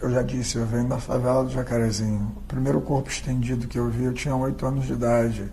Eu já disse, eu venho da favela do Jacarezinho. O primeiro corpo estendido que eu vi, eu tinha 8 anos de idade.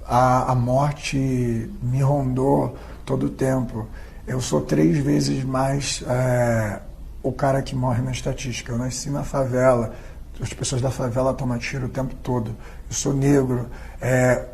A morte me rondou todo o tempo. Eu sou 3 vezes mais o cara que morre na estatística. Eu nasci na favela. As pessoas da favela tomam tiro o tempo todo. Eu sou negro.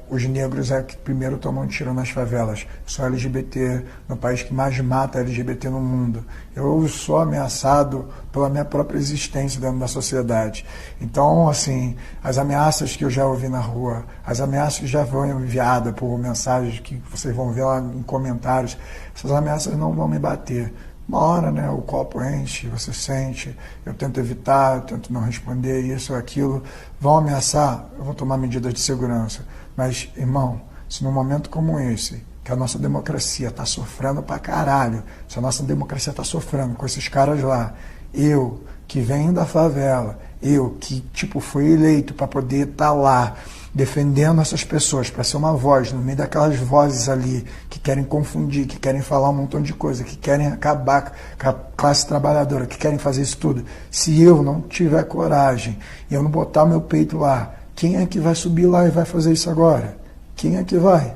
Os negros é que primeiro tomam tiro nas favelas. Eu sou LGBT, no país que mais mata LGBT no mundo. Eu sou ameaçado pela minha própria existência dentro da sociedade. Então, assim, as ameaças que eu já ouvi na rua, as ameaças que já foram enviadas por mensagens que vocês vão ver lá em comentários, essas ameaças não vão me bater. Uma hora, né, o copo enche, você sente, eu tento evitar, eu tento não responder isso ou aquilo. Vão ameaçar, eu vou tomar medidas de segurança. Mas, irmão, se num momento como esse, que a nossa democracia está sofrendo pra caralho, se a nossa democracia está sofrendo com esses caras lá, eu, que venho da favela, eu, que, fui eleito para poder estar lá, defendendo essas pessoas, para ser uma voz no meio daquelas vozes ali que querem confundir, que querem falar um montão de coisa, que querem acabar com a classe trabalhadora, que querem fazer isso tudo. Se eu não tiver coragem e eu não botar meu peito lá, quem é que vai subir lá e vai fazer isso agora? Quem é que vai?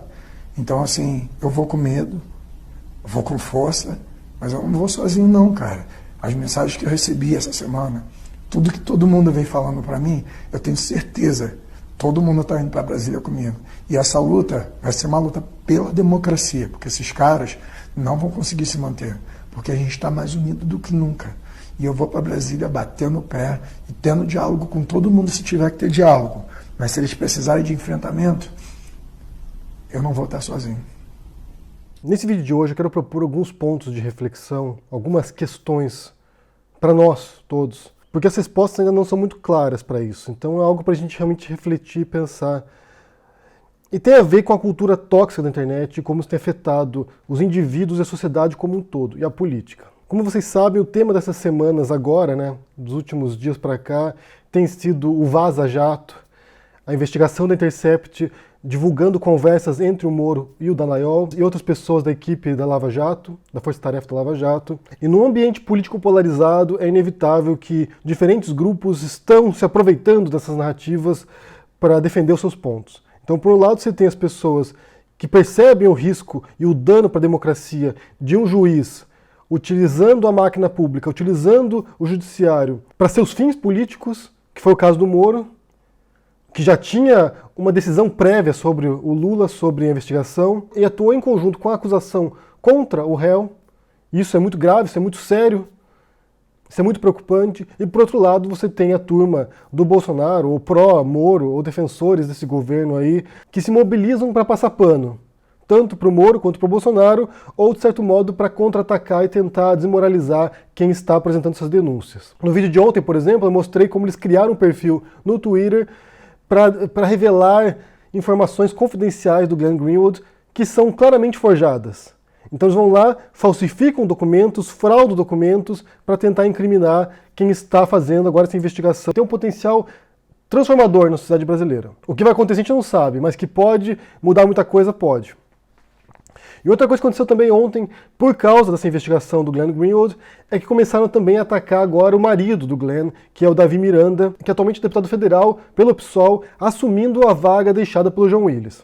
Então, assim, eu vou com medo, vou com força, mas eu não vou sozinho não, cara. As mensagens que eu recebi essa semana, tudo que todo mundo vem falando para mim, eu tenho certeza. Todo mundo está indo para Brasília comigo. E essa luta vai ser uma luta pela democracia, porque esses caras não vão conseguir se manter, porque a gente está mais unido do que nunca. E eu vou para Brasília batendo o pé e tendo diálogo com todo mundo se tiver que ter diálogo. Mas se eles precisarem de enfrentamento, eu não vou estar sozinho. Nesse vídeo de hoje eu quero propor alguns pontos de reflexão, algumas questões para nós todos, porque as respostas ainda não são muito claras para isso. Então é algo para a gente realmente refletir, pensar. E tem a ver com a cultura tóxica da internet e como isso tem afetado os indivíduos e a sociedade como um todo, e a política. Como vocês sabem, o tema dessas semanas agora, né, dos últimos dias para cá, tem sido o Vaza Jato, a investigação da Intercept divulgando conversas entre o Moro e o Dallagnol e outras pessoas da equipe da Lava Jato, da Força Tarefa da Lava Jato. E num ambiente político polarizado, é inevitável que diferentes grupos estão se aproveitando dessas narrativas para defender os seus pontos. Então, por um lado, você tem as pessoas que percebem o risco e o dano para a democracia de um juiz utilizando a máquina pública, utilizando o judiciário para seus fins políticos, que foi o caso do Moro, que já tinha uma decisão prévia sobre o Lula, sobre a investigação, e atuou em conjunto com a acusação contra o réu. Isso é muito grave, isso é muito sério, isso é muito preocupante. E, por outro lado, você tem a turma do Bolsonaro, ou pró-Moro, ou defensores desse governo aí, que se mobilizam para passar pano, tanto para o Moro quanto para o Bolsonaro, ou, de certo modo, para contra-atacar e tentar desmoralizar quem está apresentando essas denúncias. No vídeo de ontem, por exemplo, eu mostrei como eles criaram um perfil no Twitter para revelar informações confidenciais do Glenn Greenwald que são claramente forjadas. Então eles vão lá, falsificam documentos, fraudam documentos para tentar incriminar quem está fazendo agora essa investigação. Tem um potencial transformador na sociedade brasileira. O que vai acontecer a gente não sabe, mas que pode mudar muita coisa, pode. E outra coisa que aconteceu também ontem, por causa dessa investigação do Glenn Greenwald, é que começaram também a atacar agora o marido do Glenn, que é o Davi Miranda, que é atualmente é deputado federal pelo PSOL, assumindo a vaga deixada pelo João Willis.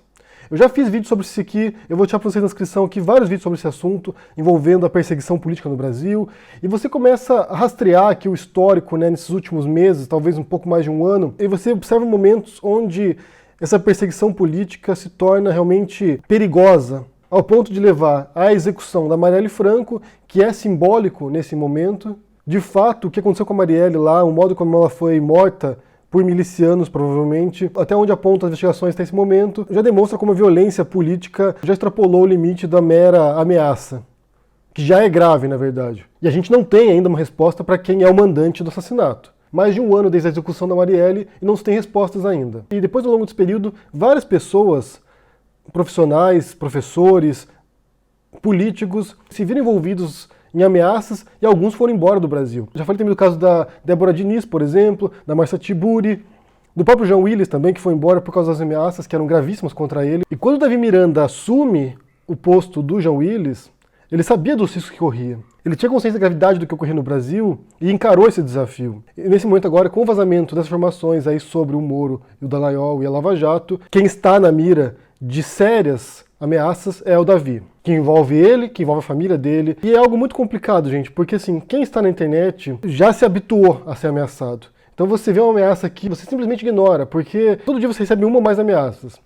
Eu já fiz vídeo sobre isso aqui, eu vou deixar para vocês na descrição aqui vários vídeos sobre esse assunto, envolvendo a perseguição política no Brasil, e você começa a rastrear aqui o histórico, né, nesses últimos meses, talvez um pouco mais de um ano, e você observa momentos onde essa perseguição política se torna realmente perigosa, ao ponto de levar à execução da Marielle Franco, que é simbólico nesse momento. De fato, o que aconteceu com a Marielle lá, o modo como ela foi morta por milicianos, provavelmente, até onde apontam as investigações até esse momento, já demonstra como a violência política já extrapolou o limite da mera ameaça, que já é grave, na verdade. E a gente não tem ainda uma resposta para quem é o mandante do assassinato. Mais de um ano desde a execução da Marielle e não se tem respostas ainda. E depois, ao longo desse período, várias pessoas, profissionais, professores, políticos, se viram envolvidos em ameaças e alguns foram embora do Brasil. Já falei também do caso da Débora Diniz, por exemplo, da Marcia Tiburi, do próprio João Willis também, que foi embora por causa das ameaças que eram gravíssimas contra ele. E quando o Davi Miranda assume o posto do João Willis, Ele sabia dos riscos que corria. Ele tinha consciência da gravidade do que ocorria no Brasil e encarou esse desafio. E nesse momento agora, com o vazamento dessas informações aí sobre o Moro, o Dallagnol e a Lava Jato, quem está na mira de sérias ameaças é o Davi, que envolve ele, que envolve a família dele. E é algo muito complicado, gente, porque assim, quem está na internet já se habituou a ser ameaçado. Então você vê uma ameaça aqui, você simplesmente ignora, porque todo dia você recebe uma ou mais ameaças.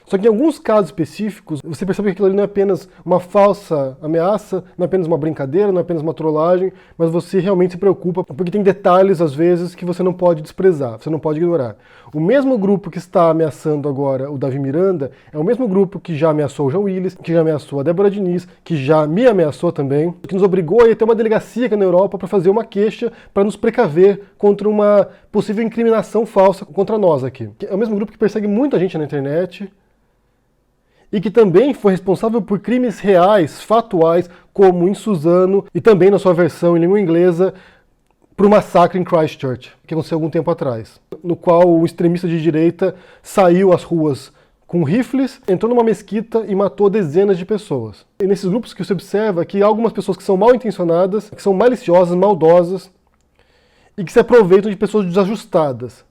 Só que em alguns casos específicos, você percebe que aquilo ali não é apenas uma falsa ameaça, não é apenas uma brincadeira, não é apenas uma trollagem, mas você realmente se preocupa, porque tem detalhes, às vezes, que você não pode desprezar, você não pode ignorar. O mesmo grupo que está ameaçando agora o Davi Miranda é o mesmo grupo que já ameaçou o João Willis, que já ameaçou a Débora Diniz, que já me ameaçou também, que nos obrigou a ir ter uma delegacia aqui na Europa para fazer uma queixa para nos precaver contra uma possível incriminação falsa contra nós aqui. É o mesmo grupo que persegue muita gente na internet, e que também foi responsável por crimes reais, fatuais, como em Suzano, e também na sua versão em língua inglesa, por um massacre em Christchurch, que aconteceu algum tempo atrás, no qual o extremista de direita saiu às ruas com rifles, entrou numa mesquita e matou dezenas de pessoas. E nesses grupos que você observa que há algumas pessoas que são mal intencionadas, que são maliciosas, maldosas, e que se aproveitam de pessoas desajustadas,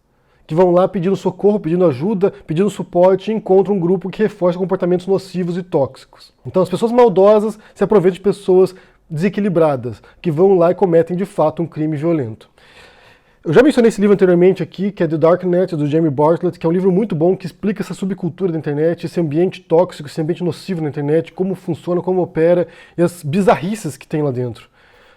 que vão lá pedindo socorro, pedindo ajuda, pedindo suporte e encontram um grupo que reforça comportamentos nocivos e tóxicos. Então as pessoas maldosas se aproveitam de pessoas desequilibradas, que vão lá e cometem de fato um crime violento. Eu já mencionei esse livro anteriormente aqui, que é The Darknet, do Jamie Bartlett, que é um livro muito bom, que explica essa subcultura da internet, esse ambiente tóxico, esse ambiente nocivo na internet, como funciona, como opera, e as bizarrices que tem lá dentro.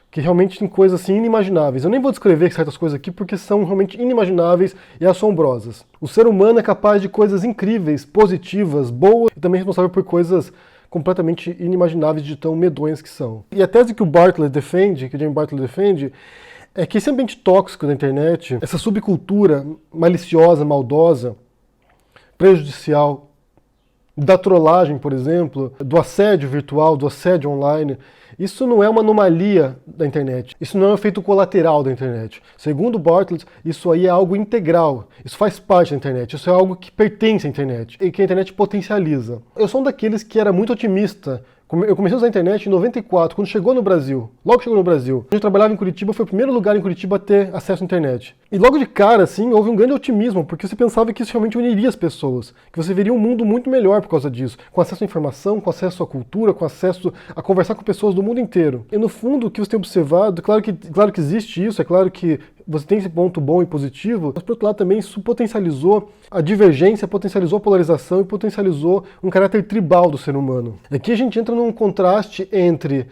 Que realmente tem coisas assim inimagináveis. Eu nem vou descrever certas coisas aqui porque são realmente inimagináveis e assombrosas. O ser humano é capaz de coisas incríveis, positivas, boas, e também responsável por coisas completamente inimagináveis de tão medonhas que são. E a tese que o Bartlett defende, que o Jamie Bartlett defende, é que esse ambiente tóxico da internet, essa subcultura maliciosa, maldosa, prejudicial, da trollagem, por exemplo, do assédio virtual, do assédio online, isso não é uma anomalia da internet. Isso não é um efeito colateral da internet. Segundo Bartlett, isso aí é algo integral. Isso faz parte da internet. Isso é algo que pertence à internet e que a internet potencializa. Eu sou um daqueles que era muito otimista. Eu comecei a usar a internet em 94, quando chegou no Brasil. Logo chegou no Brasil. Eu trabalhava em Curitiba, foi o primeiro lugar em Curitiba a ter acesso à internet. E logo de cara, assim, houve um grande otimismo, porque você pensava que isso realmente uniria as pessoas, que você veria um mundo muito melhor por causa disso, com acesso à informação, com acesso à cultura, com acesso a conversar com pessoas do mundo inteiro. E no fundo, o que você tem observado, claro que existe isso, é claro que você tem esse ponto bom e positivo, mas por outro lado também isso potencializou a divergência, potencializou a polarização e potencializou um caráter tribal do ser humano. Aqui a gente entra num contraste entre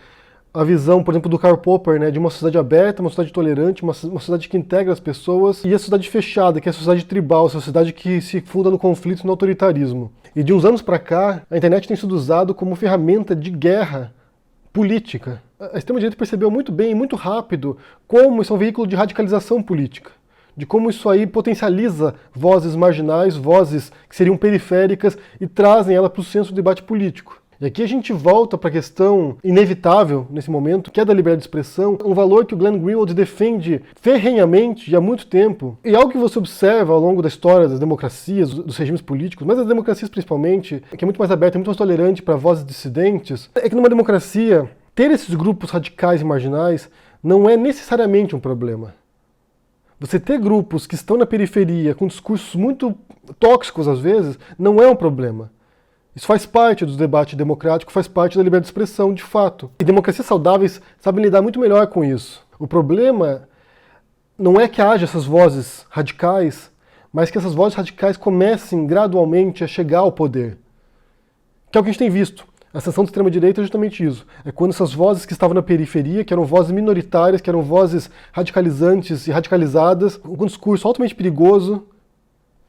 a visão, por exemplo, do Karl Popper, né, de uma sociedade aberta, uma sociedade tolerante, uma sociedade que integra as pessoas, e a sociedade fechada, que é a sociedade tribal, a sociedade que se funda no conflito e no autoritarismo. E de uns anos para cá, a internet tem sido usada como ferramenta de guerra política. A extrema-direita percebeu muito bem e muito rápido como isso é um veículo de radicalização política, de como isso aí potencializa vozes marginais, vozes que seriam periféricas e trazem ela para o centro do debate político. E aqui a gente volta para a questão inevitável nesse momento, que é da liberdade de expressão, um valor que o Glenn Greenwald defende ferrenhamente e há muito tempo. E algo que você observa ao longo da história das democracias, dos regimes políticos, mas das democracias principalmente, que é muito mais aberta, muito mais tolerante para vozes dissidentes, é que numa democracia, ter esses grupos radicais e marginais não é necessariamente um problema. Você ter grupos que estão na periferia, com discursos muito tóxicos às vezes, não é um problema. Isso faz parte do debate democrático, faz parte da liberdade de expressão, de fato. E democracias saudáveis sabem lidar muito melhor com isso. O problema não é que haja essas vozes radicais, mas que essas vozes radicais comecem gradualmente a chegar ao poder. Que é o que a gente tem visto. A ascensão da extrema-direita é justamente isso. É quando essas vozes que estavam na periferia, que eram vozes minoritárias, que eram vozes radicalizantes e radicalizadas, com um discurso altamente perigoso,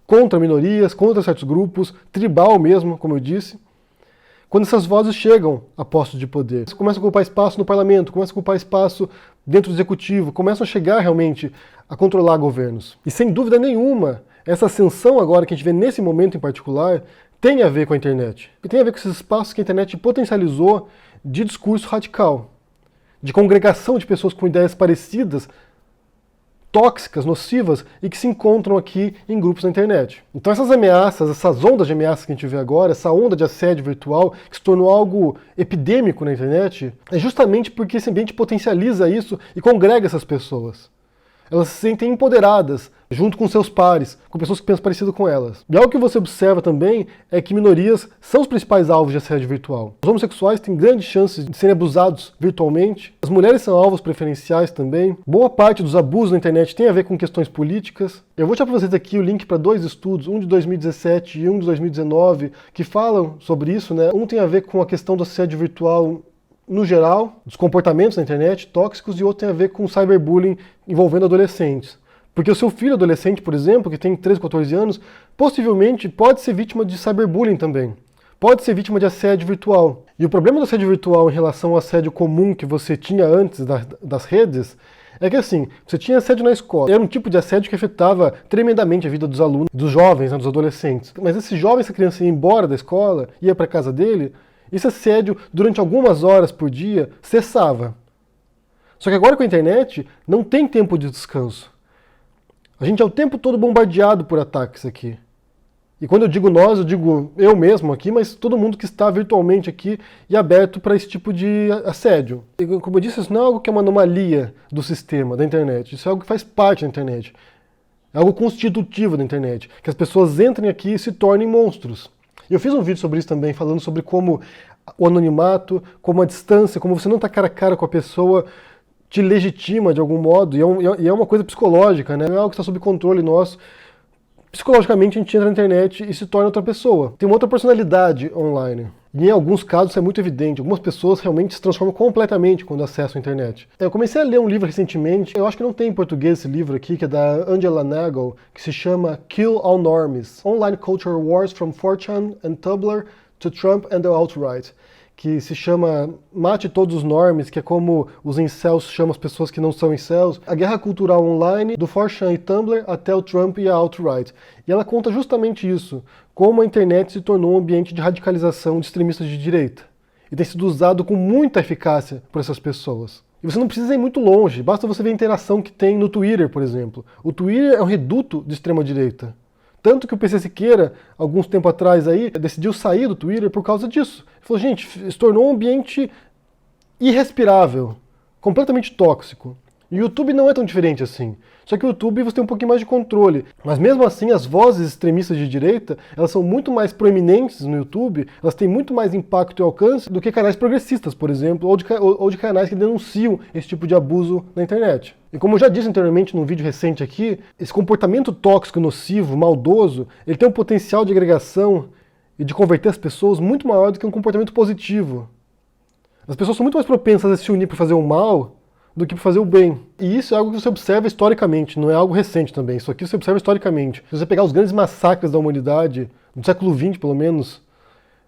contra minorias, contra certos grupos, tribal mesmo, como eu disse. Quando essas vozes chegam a postos de poder, eles começam a ocupar espaço no parlamento, começam a ocupar espaço dentro do executivo, começam a chegar realmente a controlar governos. E sem dúvida nenhuma, essa ascensão agora que a gente vê nesse momento em particular tem a ver com a internet. E tem a ver com esses espaços que a internet potencializou de discurso radical, de congregação de pessoas com ideias parecidas, tóxicas, nocivas e que se encontram aqui em grupos na internet. Então essas ameaças, essas ondas de ameaças que a gente vê agora, essa onda de assédio virtual que se tornou algo epidêmico na internet, é justamente porque esse ambiente potencializa isso e congrega essas pessoas. Elas se sentem empoderadas, junto com seus pares, com pessoas que pensam parecido com elas. E algo que você observa também é que minorias são os principais alvos de assédio virtual. Os homossexuais têm grandes chances de serem abusados virtualmente. As mulheres são alvos preferenciais também. Boa parte dos abusos na internet tem a ver com questões políticas. Eu vou deixar para vocês aqui o link para 2 estudos, um de 2017 e um de 2019, que falam sobre isso, né? Um tem a ver com a questão do assédio virtual no geral, dos comportamentos na internet tóxicos, e outro tem a ver com cyberbullying envolvendo adolescentes. Porque o seu filho adolescente, por exemplo, que tem 13, 14 anos, possivelmente pode ser vítima de cyberbullying também. Pode ser vítima de assédio virtual. E o problema do assédio virtual em relação ao assédio comum que você tinha antes das redes é que assim, você tinha assédio na escola. Era um tipo de assédio que afetava tremendamente a vida dos alunos, dos jovens, né, dos adolescentes. Mas esse jovem, essa criança ia embora da escola, ia para casa dele, esse assédio, durante algumas horas por dia, cessava. Só que agora com a internet, não tem tempo de descanso. A gente é o tempo todo bombardeado por ataques aqui. E quando eu digo nós, eu digo eu mesmo aqui, mas todo mundo que está virtualmente aqui e aberto para esse tipo de assédio. E, como eu disse, isso não é algo que é uma anomalia do sistema, da internet. Isso é algo que faz parte da internet. É algo constitutivo da internet. Que as pessoas entrem aqui e se tornem monstros. Eu fiz um vídeo sobre isso também, falando sobre como o anonimato, como a distância, como você não está cara a cara com a pessoa, te legitima de algum modo, e é uma coisa psicológica, né? Não é algo que está sob controle nosso. Psicologicamente a gente entra na internet e se torna outra pessoa. Tem uma outra personalidade online. E em alguns casos isso é muito evidente. Algumas pessoas realmente se transformam completamente quando acessam a internet. Eu comecei a ler um livro recentemente, eu acho que não tem em português esse livro aqui, que é da Angela Nagle, que se chama Kill All Normies: Online Culture Wars from 4chan and Tumblr to Trump and the Alt-Right. Que se chama Mate Todos os Normies, que é como os incels chamam as pessoas que não são incels. A guerra cultural online, do 4chan e Tumblr até o Trump e a Alt-Right. E ela conta justamente isso, como a internet se tornou um ambiente de radicalização de extremistas de direita. E tem sido usado com muita eficácia por essas pessoas. E você não precisa ir muito longe, basta você ver a interação que tem no Twitter, por exemplo. O Twitter é um reduto de extrema-direita. Tanto que o PC Siqueira, alguns tempo atrás aí, decidiu sair do Twitter por causa disso. Ele falou, gente, se tornou um ambiente irrespirável, completamente tóxico. E o YouTube não é tão diferente assim. Só que o YouTube você tem um pouquinho mais de controle. Mas mesmo assim, as vozes extremistas de direita, elas são muito mais proeminentes no YouTube, elas têm muito mais impacto e alcance do que canais progressistas, por exemplo, ou de canais que denunciam esse tipo de abuso na internet. E como eu já disse anteriormente num vídeo recente aqui, esse comportamento tóxico, nocivo, maldoso, ele tem um potencial de agregação e de converter as pessoas muito maior do que um comportamento positivo. As pessoas são muito mais propensas a se unir para fazer o mal do que para fazer o bem. E isso é algo que você observa historicamente, não é algo recente também. Isso aqui você observa historicamente. Se você pegar os grandes massacres da humanidade, do século XX pelo menos,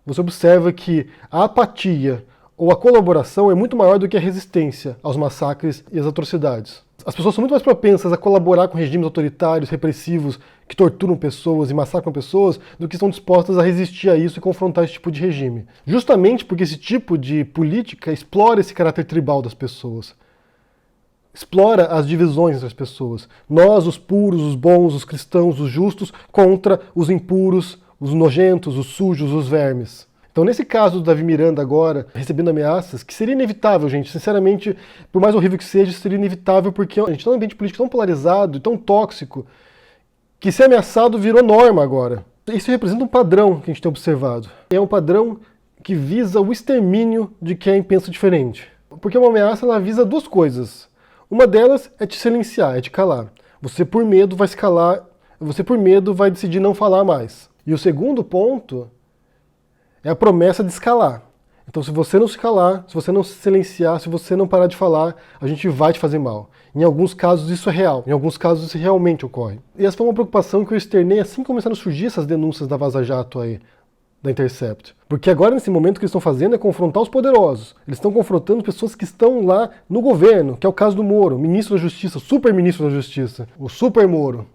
você observa que a apatia ou a colaboração é muito maior do que a resistência aos massacres e às atrocidades. As pessoas são muito mais propensas a colaborar com regimes autoritários, repressivos, que torturam pessoas e massacram pessoas, do que estão dispostas a resistir a isso e confrontar esse tipo de regime. Justamente porque esse tipo de política explora esse caráter tribal das pessoas. Explora as divisões entre as pessoas. Nós, os puros, os bons, os cristãos, os justos, contra os impuros, os nojentos, os sujos, os vermes. Então, nesse caso do Davi Miranda agora, recebendo ameaças, que seria inevitável, gente, sinceramente, por mais horrível que seja, seria inevitável porque a gente está num ambiente político tão polarizado e tão tóxico, que ser ameaçado virou norma agora. Isso representa um padrão que a gente tem observado. É um padrão que visa o extermínio de quem pensa diferente. Porque uma ameaça, ela visa duas coisas. Uma delas é te silenciar, é te calar. Você por medo vai se calar, você por medo vai decidir não falar mais. E o segundo ponto é a promessa de escalar. Então se você não se calar, se você não se silenciar, se você não parar de falar, a gente vai te fazer mal. Em alguns casos isso é real, em alguns casos isso realmente ocorre. E essa foi uma preocupação que eu externei assim que começaram a surgir essas denúncias da Vaza Jato aí, da Intercept. Porque agora, nesse momento, o que eles estão fazendo é confrontar os poderosos. Eles estão confrontando pessoas que estão lá no governo, que é o caso do Moro, ministro da Justiça, super ministro da Justiça, o super Moro.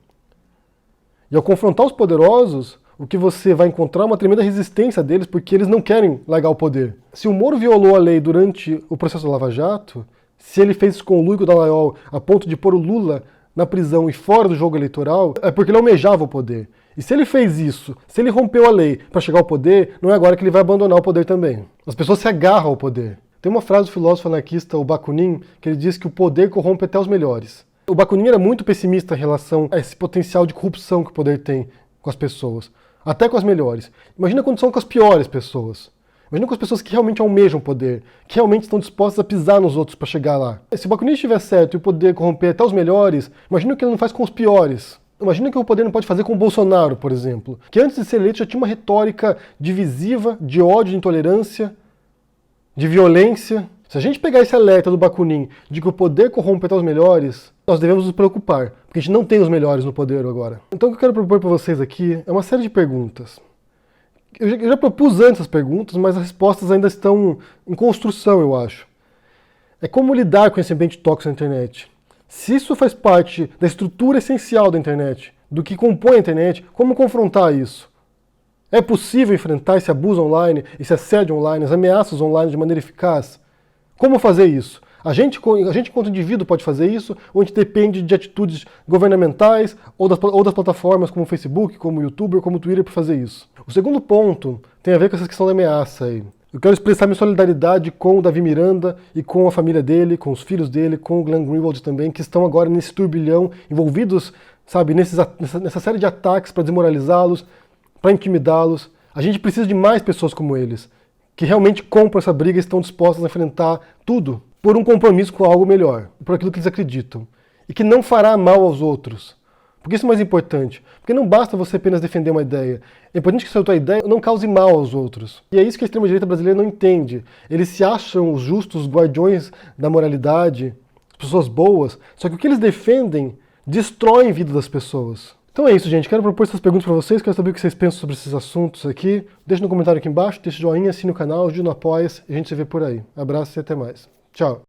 E ao confrontar os poderosos, o que você vai encontrar é uma tremenda resistência deles, porque eles não querem largar o poder. Se o Moro violou a lei durante o processo da Lava Jato, se ele fez isso com o Lula e com o Dallagnol a ponto de pôr o Lula na prisão e fora do jogo eleitoral, é porque ele almejava o poder. E se ele fez isso, se ele rompeu a lei para chegar ao poder, não é agora que ele vai abandonar o poder também. As pessoas se agarram ao poder. Tem uma frase do filósofo anarquista, o Bakunin, que ele diz que o poder corrompe até os melhores. O Bakunin era muito pessimista em relação a esse potencial de corrupção que o poder tem com as pessoas, até com as melhores. Imagina quando são com as piores pessoas. Imagina com as pessoas que realmente almejam poder, que realmente estão dispostas a pisar nos outros para chegar lá. Se o Bakunin estiver certo e o poder corromper até os melhores, imagina o que ele não faz com os piores. Imagina que o poder não pode fazer com o Bolsonaro, por exemplo, que antes de ser eleito já tinha uma retórica divisiva, de ódio, de intolerância, de violência. Se a gente pegar esse alerta do Bakunin de que o poder corrompe até os melhores, nós devemos nos preocupar, porque a gente não tem os melhores no poder agora. Então o que eu quero propor para vocês aqui é uma série de perguntas. Eu já propus antes as perguntas, mas as respostas ainda estão em construção, eu acho. É como lidar com esse ambiente tóxico na internet. Se isso faz parte da estrutura essencial da internet, do que compõe a internet, como confrontar isso? É possível enfrentar esse abuso online, esse assédio online, as ameaças online de maneira eficaz? Como fazer isso? A gente, enquanto indivíduo, pode fazer isso, ou a gente depende de atitudes governamentais ou das plataformas como o Facebook, como o YouTube, como o Twitter para fazer isso? O segundo ponto tem a ver com essa questão da ameaça aí. Eu quero expressar minha solidariedade com o Davi Miranda e com a família dele, com os filhos dele, com o Glenn Greenwald também, que estão agora nesse turbilhão, envolvidos, sabe, nessa série de ataques para desmoralizá-los, para intimidá-los. A gente precisa de mais pessoas como eles, que realmente compram essa briga e estão dispostas a enfrentar tudo por um compromisso com algo melhor, por aquilo que eles acreditam, e que não fará mal aos outros. Porque isso é mais importante. Porque não basta você apenas defender uma ideia. É importante que a sua ideia não cause mal aos outros. E é isso que a extrema-direita brasileira não entende. Eles se acham os justos guardiões da moralidade, pessoas boas, só que o que eles defendem destrói a vida das pessoas. Então é isso, gente. Quero propor essas perguntas para vocês, quero saber o que vocês pensam sobre esses assuntos aqui. Deixe no comentário aqui embaixo, deixe joinha, assine o canal, ajude no Apoia-se, e a gente se vê por aí. Abraço e até mais. Tchau.